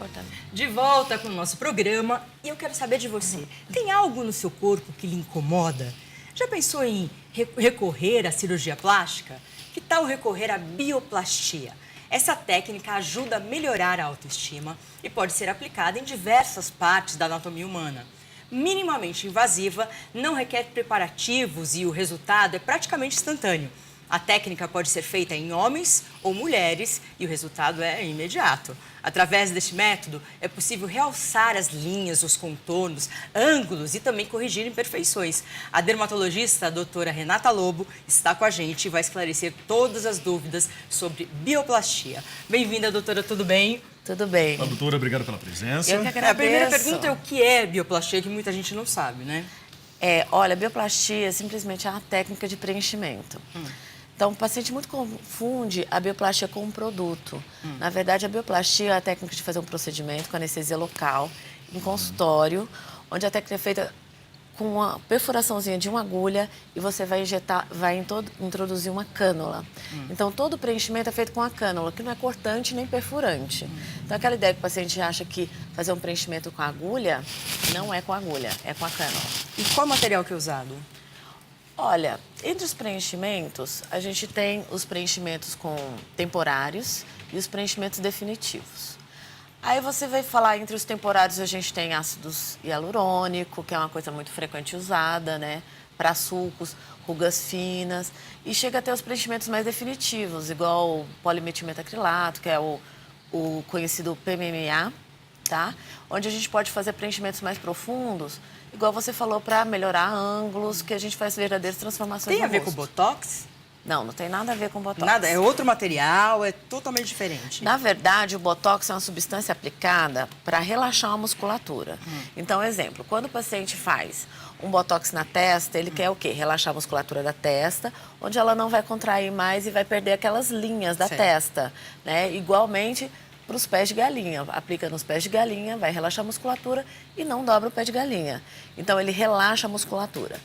cortar. De volta com o nosso programa e eu quero saber de você. Tem algo no seu corpo que lhe incomoda? Já pensou em recorrer à cirurgia plástica? Que tal recorrer à bioplastia? Essa técnica ajuda a melhorar a autoestima e pode ser aplicada em diversas partes da anatomia humana. Minimamente invasiva, não requer preparativos e o resultado é praticamente instantâneo. A técnica pode ser feita em homens ou mulheres e o resultado é imediato. Através deste método, é possível realçar as linhas, os contornos, ângulos e também corrigir imperfeições. A dermatologista, a doutora Renata Lobo, está com a gente e vai esclarecer todas as dúvidas sobre bioplastia. Bem-vinda, doutora, tudo bem? Tudo bem. Olá, doutora, obrigado pela presença. Eu que agradeço. A primeira pergunta é o que é bioplastia, que muita gente não sabe, né? Olha, a bioplastia é simplesmente uma técnica de preenchimento. Então, o paciente muito confunde a bioplastia com um produto. Na verdade, a bioplastia é a técnica de fazer um procedimento com anestesia local, em consultório, onde a técnica é feita com uma perfuraçãozinha de uma agulha e você vai introduzir uma cânula. Então, todo o preenchimento é feito com a cânula, que não é cortante nem perfurante. Então, aquela ideia que o paciente acha que fazer um preenchimento com a agulha, não é com a agulha, é com a cânula. E qual material que é usado? Olha, entre os preenchimentos, a gente tem os preenchimentos com temporários e os preenchimentos definitivos. Aí você vai falar, entre os temporários, a gente tem ácidos hialurônico, que é uma coisa muito frequente usada, né? Para sulcos, rugas finas. E chega até os preenchimentos mais definitivos, igual o polimetilmetacrilato, que é o conhecido PMMA, tá? Onde a gente pode fazer preenchimentos mais profundos, igual você falou, para melhorar ângulos, que a gente faz verdadeiras transformações Tem a no ver rosto. com Botox? Não, não tem nada a ver com Botox. Nada, é outro material, é totalmente diferente. Na verdade, o Botox é uma substância aplicada para relaxar a musculatura. Então, exemplo, quando o paciente faz um Botox na testa, ele quer o quê? Relaxar a musculatura da testa, onde ela não vai contrair mais e vai perder aquelas linhas da testa, né? Igualmente para os pés de galinha. Aplica nos pés de galinha, vai relaxar a musculatura e não dobra o pé de galinha. Então, ele relaxa a musculatura.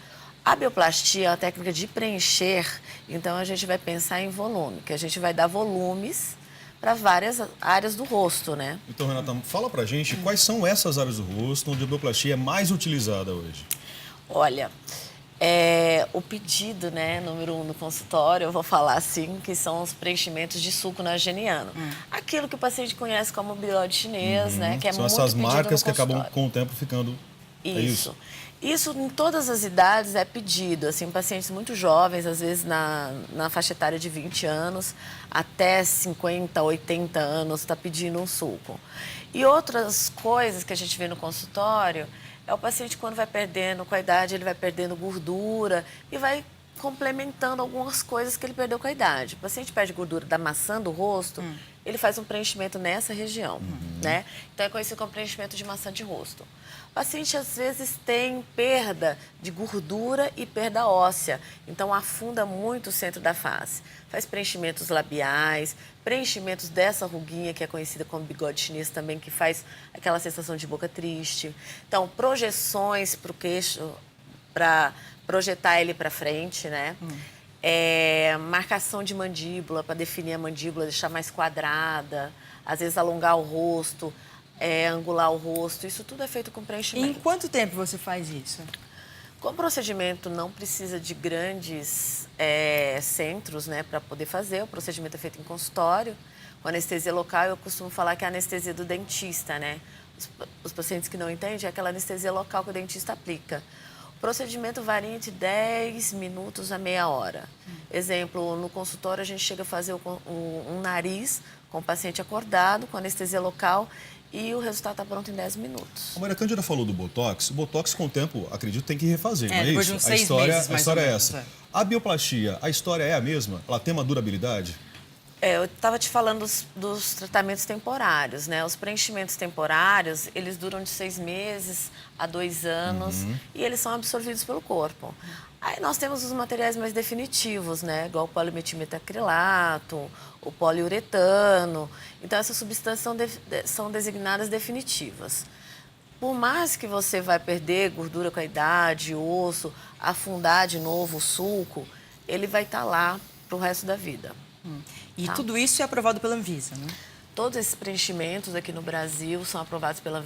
A bioplastia é uma técnica de preencher, então a gente vai pensar em volume, que a gente vai dar volumes para várias áreas do rosto, né? Então, Renata, fala pra gente quais são essas áreas do rosto onde a bioplastia é mais utilizada hoje. Olha, o pedido, né, número 1 no consultório, eu vou falar assim, que são os preenchimentos de sulco nasogeniano. Aquilo que o paciente conhece como bigode chinês, né, que é São muito essas pedido marcas no que acabam consultório. com o tempo ficando... É isso? Isso em todas as idades é pedido, assim, pacientes muito jovens, às vezes na faixa etária de 20 anos, até 50, 80 anos, está pedindo um sulco. E outras coisas que a gente vê no consultório, é o paciente quando vai perdendo, com a idade, ele vai perdendo gordura e vai complementando algumas coisas que ele perdeu com a idade. O paciente perde gordura da maçã do rosto, ele faz um preenchimento nessa região, né? Então é conhecido como preenchimento de maçã de rosto. O paciente, às vezes, tem perda de gordura e perda óssea, então afunda muito o centro da face. Faz preenchimentos labiais, preenchimentos dessa ruguinha, que é conhecida como bigode chinês também, que faz aquela sensação de boca triste. Então, projeções para o queixo, para projetar ele para frente, né? Marcação de mandíbula, para definir a mandíbula, deixar mais quadrada, às vezes alongar o rosto, angular o rosto, isso tudo é feito com E preenchimento. em quanto tempo você faz isso? Como o procedimento não precisa de grandes centros, né, para poder fazer, o procedimento é feito em consultório, com anestesia local, eu costumo falar que é a anestesia do dentista, né? Os pacientes que não entendem, é aquela anestesia local que o dentista aplica. O procedimento varia entre 10 minutos a meia hora. Exemplo, no consultório a gente chega a fazer um nariz com o paciente acordado, com anestesia local, e o resultado está pronto em 10 minutos. A Maria Cândida falou do Botox. O Botox, com o tempo, acredito, tem que refazer, não é depois isso? de uns 6 meses, a história mais ou é menos, essa. A bioplastia, a história é a mesma? Ela tem uma durabilidade? Eu estava te falando dos tratamentos temporários, né? Os preenchimentos temporários, eles duram de 6 meses a 2 anos e eles são absorvidos pelo corpo. Aí nós temos os materiais mais definitivos, né? Igual o polimetilmetacrilato, o poliuretano. Então, essas substâncias são designadas definitivas. Por mais que você vai perder gordura com a idade, osso, afundar de novo o sulco, ele vai estar lá para o resto da vida. E tudo isso é aprovado pela Anvisa, né? Todos esses preenchimentos aqui no Brasil são aprovados pela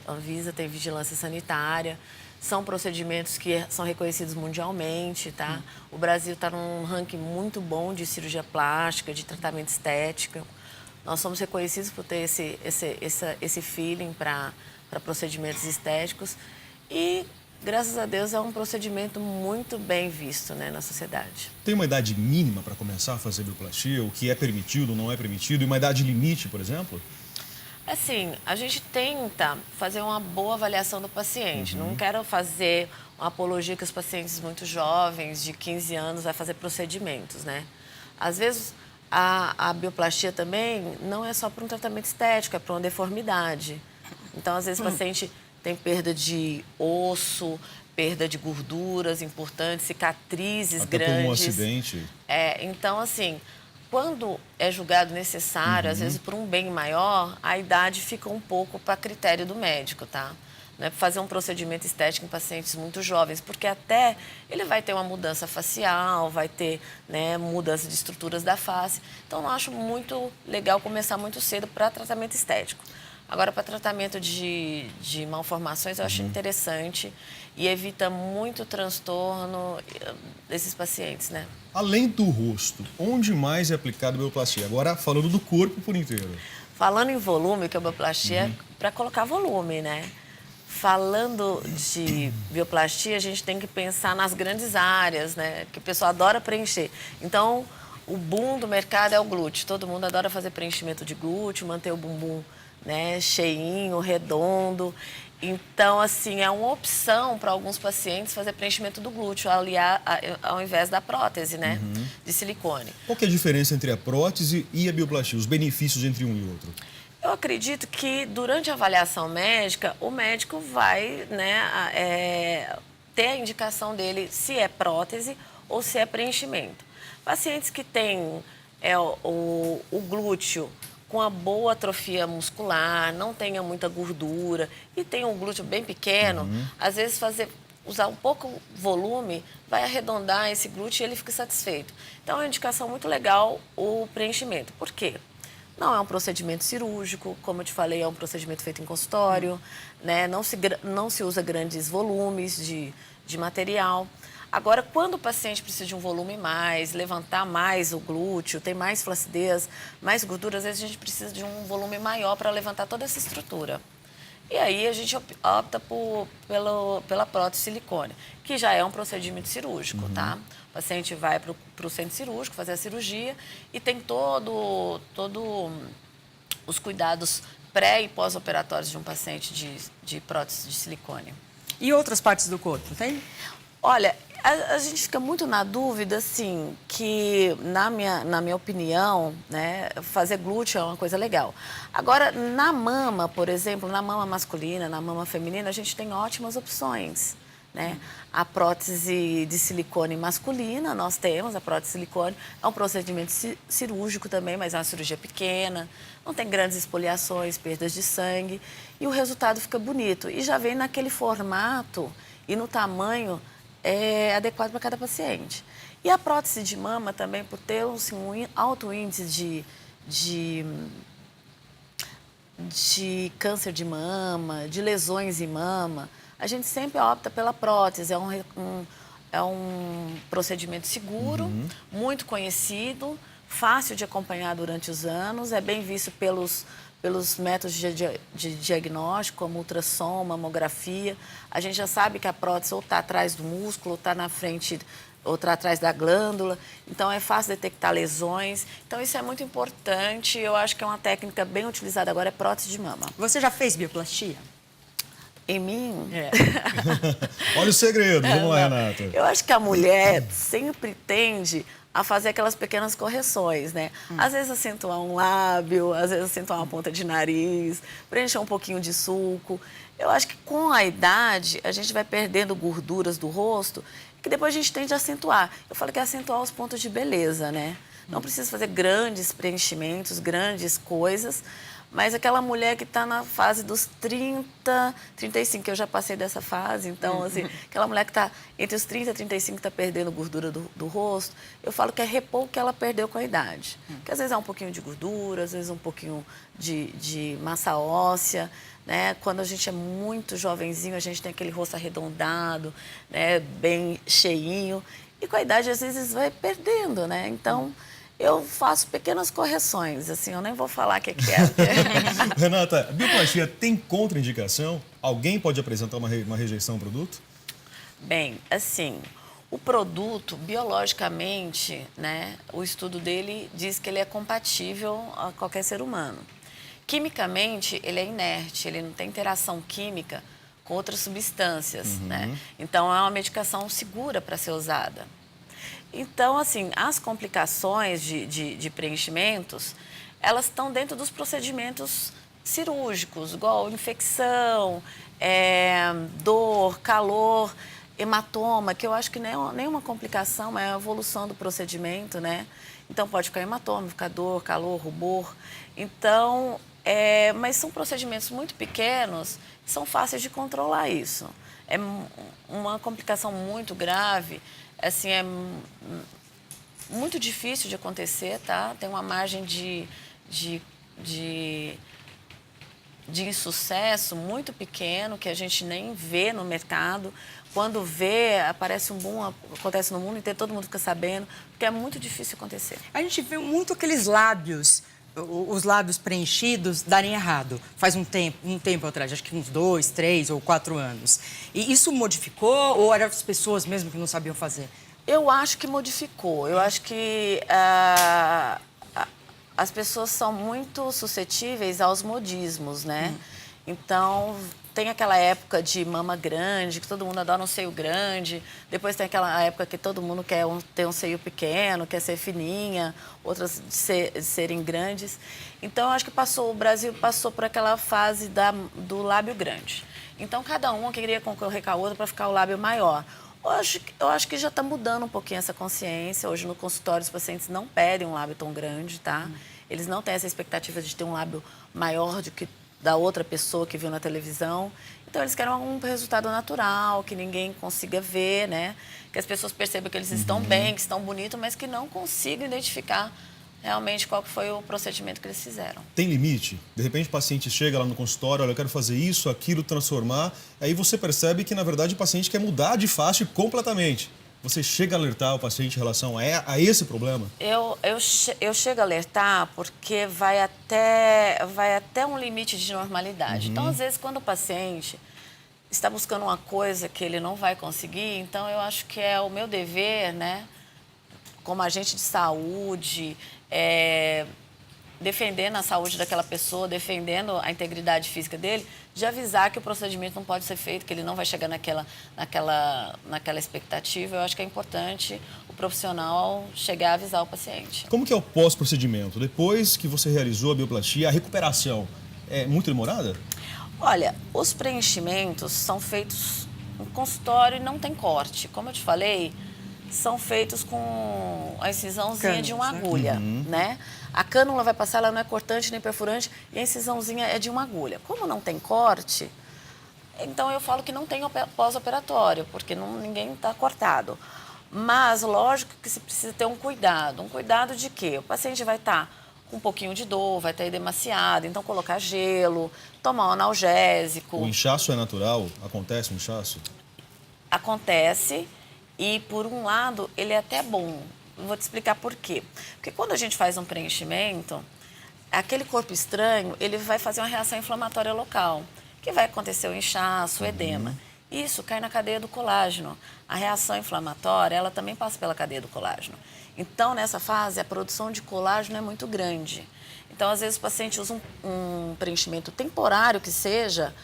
Anvisa, tem vigilância sanitária, são procedimentos que são reconhecidos mundialmente, tá? O Brasil está num ranking muito bom de cirurgia plástica, de tratamento estético. Nós somos reconhecidos por ter esse feeling para procedimentos estéticos e, graças a Deus, é um procedimento muito bem visto, né, na sociedade. Tem uma idade mínima para começar a fazer bioplastia? O que é permitido, não é permitido? E uma idade limite, por exemplo? Assim, a gente tenta fazer uma boa avaliação do paciente. Não quero fazer uma apologia que os pacientes muito jovens, de 15 anos, vai fazer procedimentos, né? Às vezes, a bioplastia também não é só para um tratamento estético, é para uma deformidade. Então, às vezes, o paciente tem perda de osso, perda de gorduras importantes, cicatrizes Até grandes. como um acidente. Então, assim, quando é julgado necessário, às vezes por um bem maior, a idade fica um pouco para critério do médico, tá? Não é para fazer um procedimento estético em pacientes muito jovens, porque até ele vai ter uma mudança facial, vai ter, né, mudança de estruturas da face. Então, não acho muito legal começar muito cedo para tratamento estético. Agora, para tratamento de malformações, eu acho interessante e evita muito transtorno desses pacientes, né? Além do rosto, onde mais é aplicado a bioplastia? Agora, falando do corpo por inteiro. Falando em volume, que a bioplastia é para colocar volume, né? Falando de bioplastia, a gente tem que pensar nas grandes áreas, né? Que o pessoal adora preencher. Então, o boom do mercado é o glúteo. Todo mundo adora fazer preenchimento de glúteo, manter o bumbum, né, cheinho, redondo. Então, assim, é uma opção para alguns pacientes fazer preenchimento do glúteo ao invés da prótese, né, de silicone. Qual que é a diferença entre a prótese e a bioplastia? Os benefícios entre um e outro? Eu acredito que durante a avaliação médica, o médico vai, né, ter a indicação dele se é prótese ou se é preenchimento. Pacientes que têm o glúteo com a boa atrofia muscular, não tenha muita gordura e tenha um glúteo bem pequeno, às vezes usar um pouco volume vai arredondar esse glúteo e ele fica satisfeito. Então, é uma indicação muito legal o preenchimento. Por quê? Não é um procedimento cirúrgico, como eu te falei, é um procedimento feito em consultório, né? Não se usa grandes volumes de material. Agora, quando o paciente precisa de um volume mais, levantar mais o glúteo, tem mais flacidez, mais gordura, às vezes a gente precisa de um volume maior para levantar toda essa estrutura. E aí a gente opta pela prótese silicone, que já é um procedimento cirúrgico, tá? O paciente vai para o centro cirúrgico fazer a cirurgia e tem todo os cuidados pré e pós-operatórios de um paciente de prótese de silicone. E outras partes do corpo, tem? Olha, a gente fica muito na dúvida, assim, que, na minha opinião, né, fazer glúteo é uma coisa legal. Agora, na mama, por exemplo, na mama masculina, na mama feminina, a gente tem ótimas opções, né? A prótese de silicone masculina, nós temos a prótese de silicone, é um procedimento cirúrgico também, mas é uma cirurgia pequena, não tem grandes esfoliações, perdas de sangue, e o resultado fica bonito. E já vem naquele formato e no tamanho adequado para cada paciente. E a prótese de mama também, por ter assim, um alto índice de câncer de mama, de lesões em mama, a gente sempre opta pela prótese. É um procedimento seguro, muito conhecido, fácil de acompanhar durante os anos, é bem visto pelos métodos de diagnóstico, como ultrassom, mamografia. A gente já sabe que a prótese ou está atrás do músculo, ou está na frente, ou está atrás da glândula. Então, é fácil detectar lesões. Então, isso é muito importante. Eu acho que é uma técnica bem utilizada agora, é prótese de mama. Você já fez bioplastia? Em mim? Olha o segredo. Vamos lá, Renata. Eu acho que a mulher sempre tende a fazer aquelas pequenas correções, né? Às vezes acentuar um lábio, às vezes acentuar uma ponta de nariz, preencher um pouquinho de sulco. Eu acho que com a idade a gente vai perdendo gorduras do rosto, que depois a gente tende a acentuar. Eu falo que é acentuar os pontos de beleza, né? Não precisa fazer grandes preenchimentos, grandes coisas, Mas aquela mulher que está na fase dos 30, 35, que eu já passei dessa fase, então, assim, aquela mulher que está entre os 30 e 35, está perdendo gordura do rosto, eu falo que é repor o que ela perdeu com a idade. Que às vezes é um pouquinho de gordura, às vezes um pouquinho de massa óssea, né? Quando a gente é muito jovenzinho, a gente tem aquele rosto arredondado, né? Bem cheinho, e com a idade, às vezes, vai perdendo, né? Então, eu faço pequenas correções, assim, eu nem vou falar o que é. Renata, a bioplastia tem contraindicação? Alguém pode apresentar uma rejeição ao produto? Bem, assim, o produto, biologicamente, né, o estudo dele diz que ele é compatível a qualquer ser humano. Quimicamente, ele é inerte, ele não tem interação química com outras substâncias, né? Então, é uma medicação segura para ser usada. Então, assim, as complicações de preenchimentos, elas estão dentro dos procedimentos cirúrgicos, igual infecção, dor, calor, hematoma, que eu acho que nenhuma complicação, é a evolução do procedimento, né? Então, pode ficar hematoma, ficar dor, calor, rubor. Então, mas são procedimentos muito pequenos, são fáceis de controlar isso. É uma complicação muito grave, assim, é muito difícil de acontecer, tá? Tem uma margem de insucesso muito pequeno, que a gente nem vê no mercado. Quando vê, aparece um boom, acontece no mundo inteiro, todo mundo fica sabendo, porque é muito difícil acontecer. A gente vê muito aqueles lábios, os lábios preenchidos darem errado. Faz um tempo atrás, acho que uns 2, 3 ou 4 anos. E isso modificou ou eram as pessoas mesmo que não sabiam fazer? Eu acho que modificou. Eu acho que as pessoas são muito suscetíveis aos modismos, né? Então, tem aquela época de mama grande, que todo mundo adora um seio grande. Depois tem aquela época que todo mundo quer ter um seio pequeno, quer ser fininha, outras de serem grandes. Então, eu acho que o Brasil passou por aquela fase do lábio grande. Então, cada um queria concorrer com a outra para ficar o lábio maior. Eu acho que já está mudando um pouquinho essa consciência. Hoje, no consultório, os pacientes não pedem um lábio tão grande, tá? Eles não têm essa expectativa de ter um lábio maior do que da outra pessoa que viu na televisão. Então, eles querem um resultado natural, que ninguém consiga ver, né? Que as pessoas percebam que eles estão bem, que estão bonitos, mas que não consigam identificar realmente qual foi o procedimento que eles fizeram. Tem limite? De repente o paciente chega lá no consultório, olha, eu quero fazer isso, aquilo, transformar. Aí você percebe que, na verdade, o paciente quer mudar de face completamente. Você chega a alertar o paciente em relação a esse problema? Eu chego a alertar porque vai até um limite de normalidade. Então, às vezes, quando o paciente está buscando uma coisa que ele não vai conseguir, então eu acho que é o meu dever, né, como agente de saúde, defendendo a saúde daquela pessoa, defendendo a integridade física dele, de avisar que o procedimento não pode ser feito, que ele não vai chegar naquela expectativa. Eu acho que é importante o profissional chegar a avisar o paciente. Como que é o pós-procedimento? Depois que você realizou a bioplastia, a recuperação é muito demorada? Olha, os preenchimentos são feitos no consultório e não tem corte. Como eu te falei, são feitos com a incisãozinha de uma agulha, né? A cânula vai passar, ela não é cortante nem perfurante, e a incisãozinha é de uma agulha. Como não tem corte, então eu falo que não tem pós-operatório, porque ninguém está cortado. Mas, lógico que se precisa ter um cuidado. Um cuidado de quê? O paciente vai estar com um pouquinho de dor, vai estar edemaciado, então colocar gelo, tomar um analgésico. O inchaço é natural? Acontece um inchaço? Acontece. E, por um lado, ele é até bom. Vou te explicar por quê. Porque quando a gente faz um preenchimento, aquele corpo estranho, ele vai fazer uma reação inflamatória local, que vai acontecer o inchaço, o edema. Isso cai na cadeia do colágeno. A reação inflamatória, ela também passa pela cadeia do colágeno. Então, nessa fase, a produção de colágeno é muito grande. Então, às vezes, o paciente usa um preenchimento temporário que seja,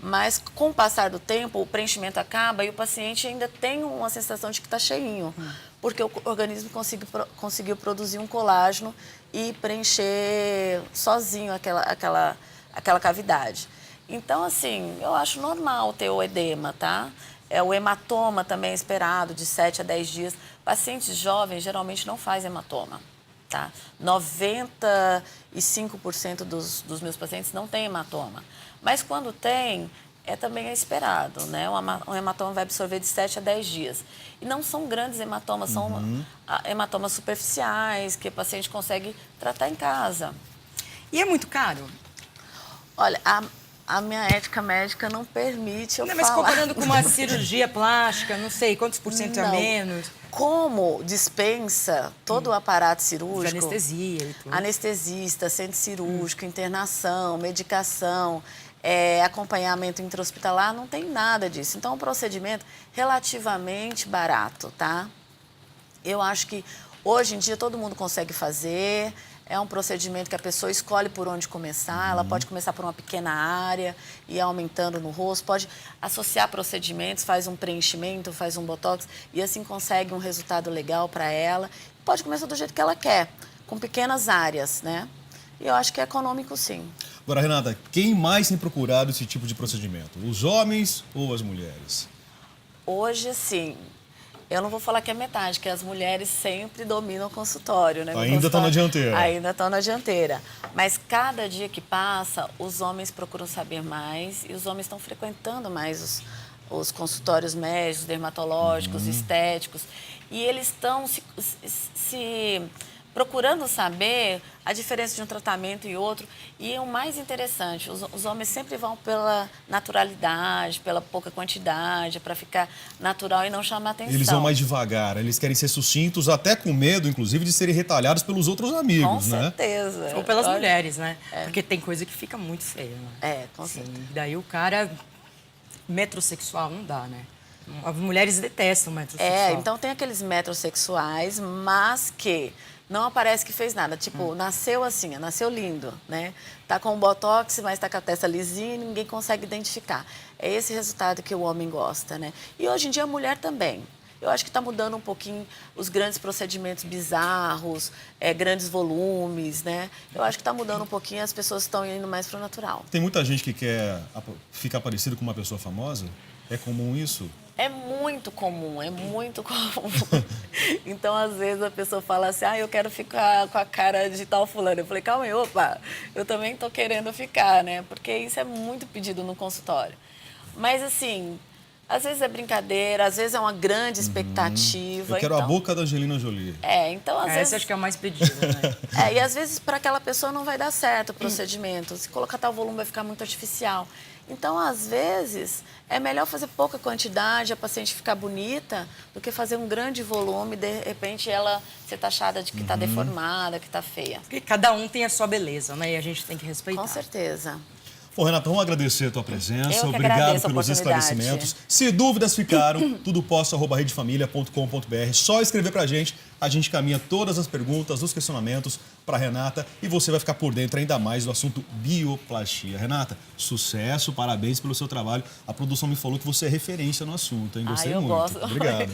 mas com o passar do tempo, o preenchimento acaba e o paciente ainda tem uma sensação de que está cheinho, porque o organismo conseguiu produzir um colágeno e preencher sozinho aquela cavidade. Então, assim, eu acho normal ter o edema, tá? O hematoma também é esperado de 7 a 10 dias. Pacientes jovens geralmente não fazem hematoma. tá? 95% dos meus pacientes não tem hematoma. Mas quando tem, também é esperado, né? Um hematoma vai absorver de 7 a 10 dias. E não são grandes hematomas, são hematomas superficiais, que o paciente consegue tratar em casa. E é muito caro? Olha, a minha ética médica não permite eu Não, mas falar. comparando com uma cirurgia plástica, não sei quantos por cento a Não. menos. Como dispensa todo o aparato cirúrgico, Anestesia e tudo. anestesista, centro cirúrgico, internação, medicação, acompanhamento intra-hospitalar, não tem nada disso. Então, é um procedimento relativamente barato, tá? Eu acho que hoje em dia todo mundo consegue fazer. É um procedimento que a pessoa escolhe por onde começar. Ela pode começar por uma pequena área e ir aumentando no rosto. Pode associar procedimentos, faz um preenchimento, faz um botox e assim consegue um resultado legal para ela. Pode começar do jeito que ela quer, com pequenas áreas, né? E eu acho que é econômico, sim. Agora, Renata, quem mais tem procurado esse tipo de procedimento? Os homens ou as mulheres? Hoje, sim. Eu não vou falar que é metade, que as mulheres sempre dominam o consultório, né? Ainda estão na dianteira. Ainda estão na dianteira. Mas cada dia que passa, os homens procuram saber mais e os homens estão frequentando mais os consultórios médicos, dermatológicos, estéticos. E eles estão se procurando saber a diferença de um tratamento e outro. E o mais interessante, os homens sempre vão pela naturalidade, pela pouca quantidade, para ficar natural e não chamar atenção. Eles vão mais devagar, eles querem ser sucintos, até com medo, inclusive, de serem retalhados pelos outros amigos, Com né? certeza. Ou pelas mulheres, né? Porque tem coisa que fica muito feia, né? Com certeza. Daí o cara metrosexual não dá, né? As mulheres detestam metrosexual. Então tem aqueles metrosexuais, mas que não aparece que fez nada. Tipo, nasceu assim, nasceu lindo, né? Tá com botox, mas tá com a testa lisinha e ninguém consegue identificar. É esse resultado que o homem gosta, né? E hoje em dia a mulher também. Eu acho que está mudando um pouquinho os grandes procedimentos bizarros, grandes volumes, né? Eu acho que está mudando um pouquinho, as pessoas estão indo mais para o natural. Tem muita gente que quer ficar parecido com uma pessoa famosa? É comum isso? É muito comum, é muito comum. Então, às vezes, a pessoa fala assim, eu quero ficar com a cara de tal fulano. Eu falei, calma aí, opa, eu também tô querendo ficar, né? Porque isso é muito pedido no consultório. Mas, assim, às vezes é brincadeira, às vezes é uma grande expectativa. Eu quero a boca da Angelina Jolie. Então, às vezes... Esse acho que é o mais pedido, né? E às vezes, para aquela pessoa não vai dar certo o procedimento. Se colocar tal volume, vai ficar muito artificial. Então, às vezes, é melhor fazer pouca quantidade, a paciente ficar bonita, do que fazer um grande volume e, de repente, ela ser taxada de que está deformada, que está feia. Porque cada um tem a sua beleza, né? E a gente tem que respeitar. Com certeza. Bom, Renata, vamos agradecer a tua presença. Eu que Obrigado agradeço a pelos oportunidade. esclarecimentos. Se dúvidas ficaram, tudoposso@redefamilia.com.br. Só escrever pra gente. A gente caminha todas as perguntas, os questionamentos para Renata e você vai ficar por dentro ainda mais do assunto bioplastia. Renata, sucesso, parabéns pelo seu trabalho. A produção me falou que você é referência no assunto, hein? Gostei eu muito. gosto. Obrigado.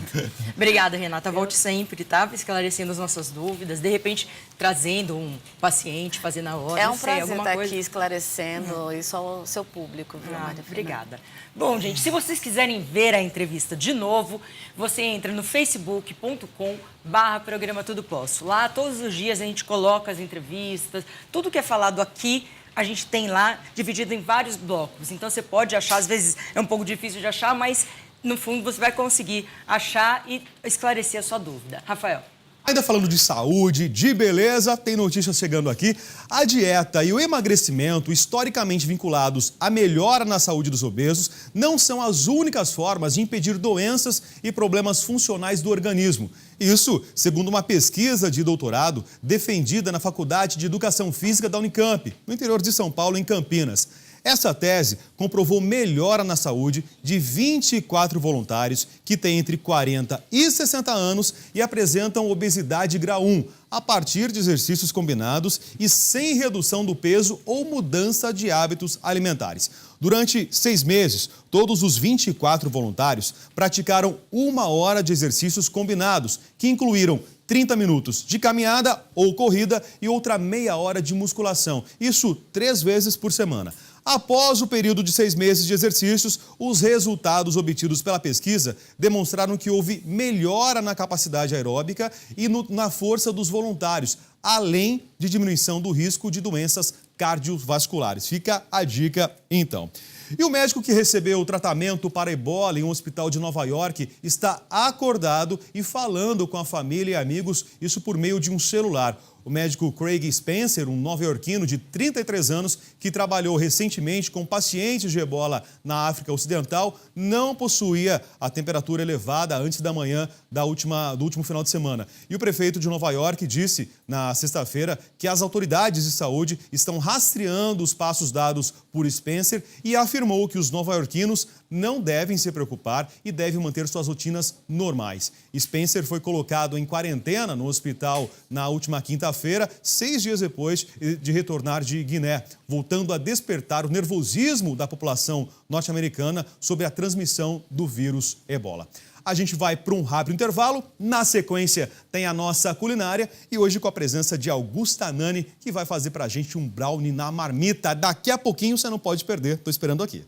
Obrigada, Renata. Volte sempre, tá? Esclarecendo as nossas dúvidas. De repente, trazendo um paciente, fazendo a hora. É não um sei, prazer alguma estar coisa. aqui esclarecendo isso ao seu público, viu, Maria Fernanda? Obrigada. Bom, gente, se vocês quiserem ver a entrevista de novo, você entra no facebook.com/programa Tudo Posso. Lá, todos os dias, a gente coloca as entrevistas, tudo que é falado aqui, a gente tem lá dividido em vários blocos. Então, você pode achar, às vezes é um pouco difícil de achar, mas, no fundo, você vai conseguir achar e esclarecer a sua dúvida. Rafael. Ainda falando de saúde, de beleza, tem notícias chegando aqui. A dieta e o emagrecimento, historicamente vinculados à melhora na saúde dos obesos, não são as únicas formas de impedir doenças e problemas funcionais do organismo. Isso, segundo uma pesquisa de doutorado defendida na Faculdade de Educação Física da Unicamp, no interior de São Paulo, em Campinas. Essa tese comprovou melhora na saúde de 24 voluntários que têm entre 40 e 60 anos e apresentam obesidade grau 1, a partir de exercícios combinados e sem redução do peso ou mudança de hábitos alimentares. Durante 6 meses, todos os 24 voluntários praticaram 1 hora de exercícios combinados, que incluíram 30 minutos de caminhada ou corrida e outra meia hora de musculação. Isso 3 vezes por semana. Após o período de 6 meses de exercícios, os resultados obtidos pela pesquisa demonstraram que houve melhora na capacidade aeróbica e na força dos voluntários, além de diminuição do risco de doenças cardiovasculares. Fica a dica, então. E o médico que recebeu o tratamento para ebola em um hospital de Nova York está acordado e falando com a família e amigos, isso por meio de um celular. O médico Craig Spencer, um nova-iorquino de 33 anos, que trabalhou recentemente com pacientes de ebola na África Ocidental, não possuía a temperatura elevada antes da manhã do último final de semana. E o prefeito de Nova York disse na sexta-feira que as autoridades de saúde estão rastreando os passos dados por Spencer e afirmou que os nova-iorquinos não devem se preocupar e devem manter suas rotinas normais. Spencer foi colocado em quarentena no hospital na última quinta-feira, 6 dias depois de retornar de Guiné, voltando a despertar o nervosismo da população norte-americana sobre a transmissão do vírus ebola. A gente vai para um rápido intervalo, na sequência tem a nossa culinária e hoje com a presença de Augusta Nani, que vai fazer para a gente um brownie na marmita. Daqui a pouquinho você não pode perder, estou esperando aqui.